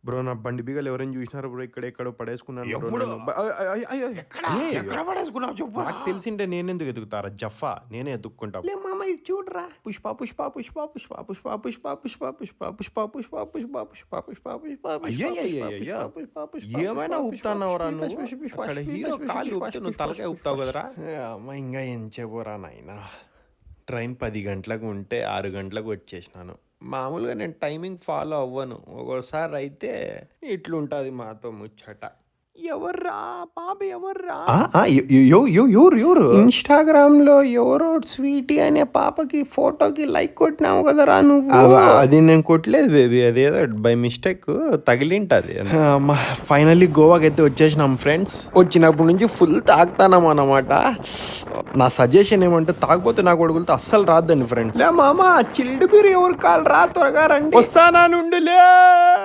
Bro నా బండి బిగలు ఎవరైనా చూసినారు బ్రో, ఇక్కడ ఎక్కడో పడేసుకున్నాను బ్రో ఎప్పుడు? నేను. ఎక్కడ పడేసుకున్నావు చెప్పు. నాకు తెలిసింటే నేనెందుకు ఎదుగుతారా జఫా, నేనే ఎదుక్కుంటా. లే మామ ఇది చూడరా, పుష్ప పుష్ప పుష్ప పుష్ప పుష్ప పుష్ప పుష్ప పుష్ప పుష్ప పుష్ప పుష్ప పుష్ప పుష్ప పుష్ప. ఏమైనా ఊపుతాన్నావురా నువ్వు, అక్కడ హీరో కాలు ఊపితే నువ్వు తలకాయ ఊపుతావు కదరా. అమ్మ ఇంకా ఏం చెప్పరా నాయనా, ట్రైన్ 10 గంటలకు ఉంటే 6 గంటలకు వచ్చేసినాను. మామూలుగా నేను టైమింగ్ ఫాలో అవ్వను, ఒక్కోసారి అయితే ఇట్లుంటుంది మాతో ముచ్చట. ఎవర్రా పాప, ఎవర్రా? ఎవరు ఇన్స్టాగ్రామ్ లో ఎవరో స్వీటీ అనే పాపకి ఫోటోకి లైక్ కొట్టినావు కదరా నువ్వు. అది నేను కొట్టలేదు బేబీ, అదేదో బై మిస్టేక్ తగిలింటది. ఫైనల్లీ గోవాకి అయితే వచ్చేసినాం ఫ్రెండ్స్. వచ్చినప్పటి నుంచి ఫుల్ తాగుతానాం అన్నమాట. నా సజెషన్ ఏమంటే తాగపోతే నా కొడుకులతో అస్సలు రాద్దండి ఫ్రెండ్స్. మామ చిల్డ్ బీర్ ఎవరు కాలు రా, త్వరగా రండి. వస్తానా నుండిలే.